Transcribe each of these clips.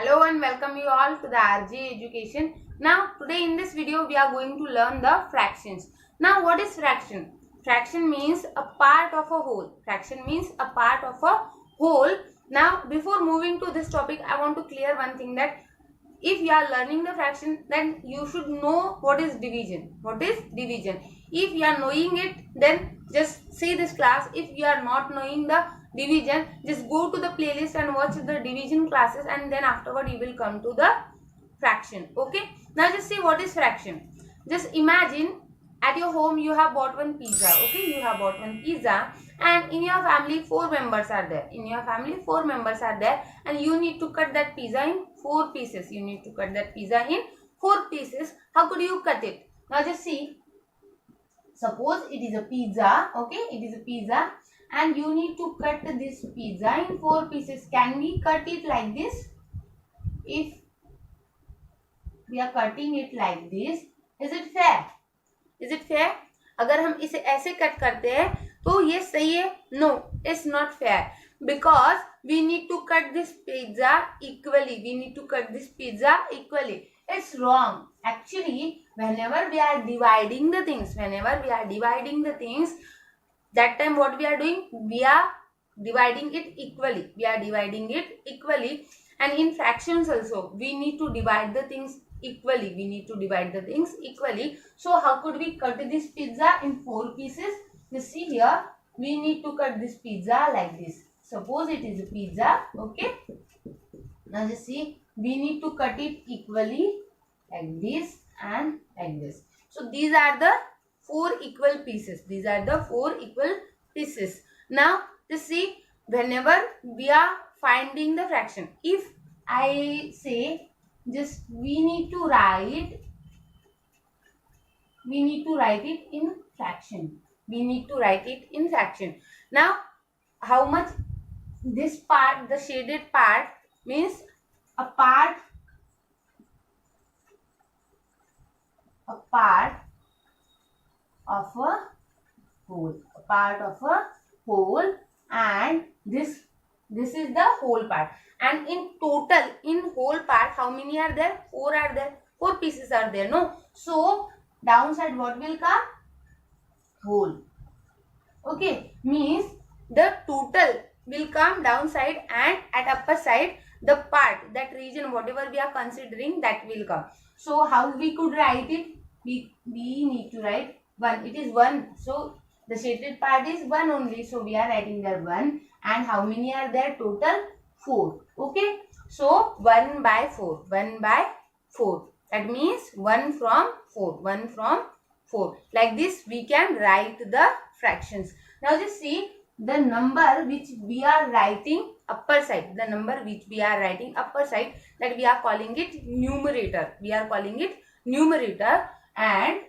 Hello and welcome you all to the RJ Education. Now today in this video we are going to learn the fractions. Now what is fraction? Fraction means a part of a whole. Fraction means a part of a whole. Now before moving to this topic, I want to clear one thing, that if you are learning the fraction, then you should know what is division. What is division? If you are knowing it, then just see this class. If you are not knowing the division, just go to the playlist and watch the division classes, and then afterward you will come to the fraction. Okay, now just see what is fraction. Just imagine at your home you have bought one pizza. Okay, you have bought one pizza, and in your family 4 members are there. In your family 4 members are there, and you need to cut that pizza in 4 pieces. You need to cut that pizza in 4 pieces. How could you cut it? Now just see. Suppose it is a pizza. Okay, it is a pizza, and you need to cut this pizza in 4 pieces. Can we cut it like this? If we are cutting it like this, is it fair? Is it fair? अगर हम इसे ऐसे cut करते हैं तो ये सही है? No, it's not fair, because we need to cut this pizza equally. We need to cut this pizza equally. It's wrong. Actually, whenever we are dividing the things, that time what we are doing? We are dividing it equally. And in fractions also, we need to divide the things equally. So how could we cut this pizza in 4 pieces? You see here, we need to cut this pizza like this. Suppose it is a pizza. Okay, now just see, we need to cut it equally like this and like this. So these are the 4 equal pieces. Now just see, whenever we are finding the fraction, if I say just we need to write it in fraction. Now how much this part, the shaded part, means a part of a whole, and this is the whole part. And in total, in whole part, how many are there? 4 are there. 4 pieces are there, no? So downside what will come? Whole. Okay, means the total will come downside, and at upper side the part, that region, whatever we are considering, that will come. So how we could write it? We need to write 1. It is 1. So the shaded part is 1 only. So we are writing there 1. And how many are there total? 4. Okay. So 1 by 4. That means 1 from 4. Like this we can write the fractions. Now just see, the number which we are writing upper side, that we are calling it numerator. And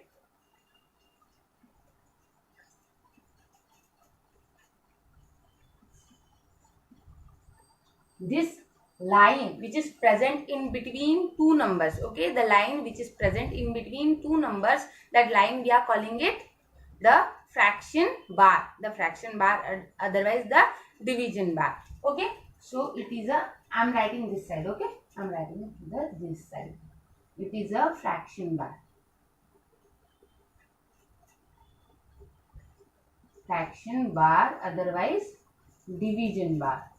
this line which is present in between 2 numbers, okay, the line which is present in between 2 numbers, that line we are calling it the fraction bar, otherwise the division bar. Okay, so it is a, I am writing this side. Okay, I am writing this side. It is a fraction bar. Otherwise division bar.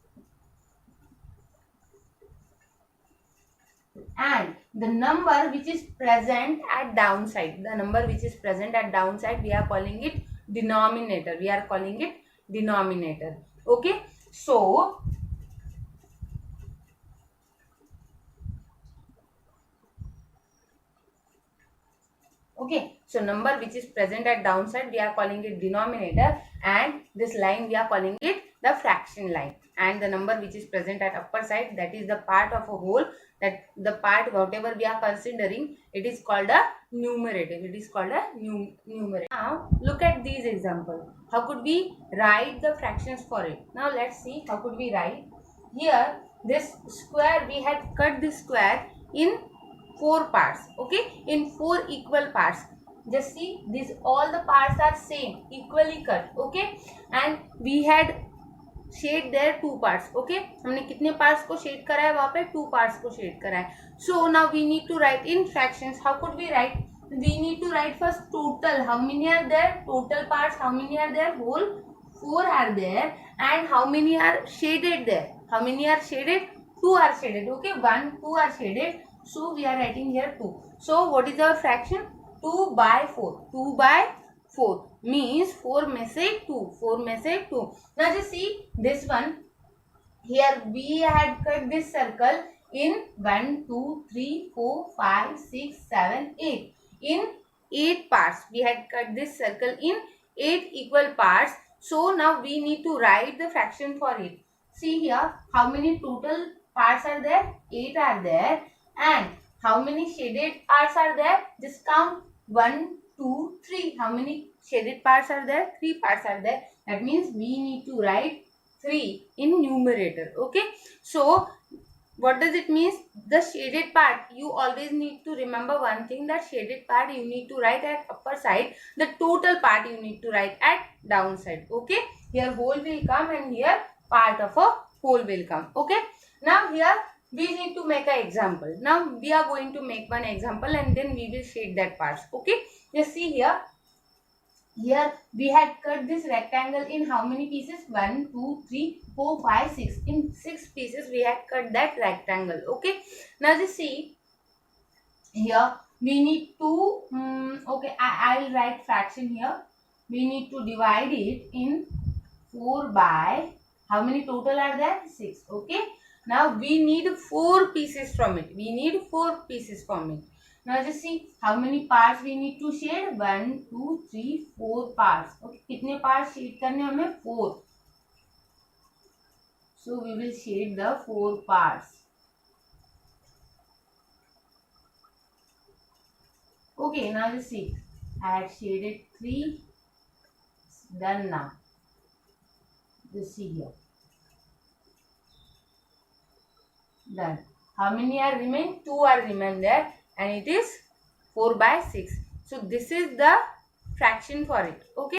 And the number which is present at downside, we are calling it denominator. Okay, so number which is present at downside, we are calling it denominator, and this line we are calling it the fraction line. And the number which is present at upper side, that is the part of a whole, that the part whatever we are considering, it is called a numerator. Now look at these examples. How could we write the fractions for it? Now let's see how could we write. Here this square, we had cut this square in 4 parts. Okay, in 4 equal parts. Just see, these all the parts are same, equally cut. Okay, and we had shade there 2 parts. Okay, हमने कितने parts को shade करा है वहां पे? 2 parts को shade करा है. So now we need to write in fractions. How could we write? We need to write first total. How many are there? Total parts. How many are there? Whole 4 are there. And how many are shaded there? How many are shaded? 2 are shaded. Okay, 1, 2 are shaded. So we are writing here 2. So what is our fraction? 2 by 4. 2 by 4 means 4 में से 2. 4 में से 2. Now just see this one. Here we had cut this circle in 1, 2, 3, 4, 5, 6, 7, 8. In 8 parts. We had cut this circle in 8 equal parts. So now we need to write the fraction for it. See here, how many total parts are there? 8 are there. And how many shaded parts are there? Just count 1, 2, 3. How many shaded parts are there? 3 parts are there. That means we need to write 3 in numerator. Okay. So what does it mean? The shaded part, you always need to remember one thing, that shaded part you need to write at upper side, the total part you need to write at down side. Okay, here whole will come and here part of a whole will come. Okay, now here we need to make an example. Now we are going to make one example and then we will shade that parts. Okay, just see here. Here we had cut this rectangle in how many pieces? 1, 2, 3, 4, 5, 6. In 6 pieces we had cut that rectangle. Okay. Now just see here we need to okay, I'll write fraction here. We need to divide it in 4 by how many total are there? 6. Okay. Now we need 4 pieces from it. We need 4 pieces from it. Now just see how many parts we need to shade. 1, 2, 3, 4 parts. Okay, कितने parts shade करने हमें? 4. So we will shade the 4 parts. Okay, now just see. I have shaded 3. It's done now. Just see here. Done. How many are remain? 2 are remain there. And it is 4 by 6. So this is the fraction for it. Okay.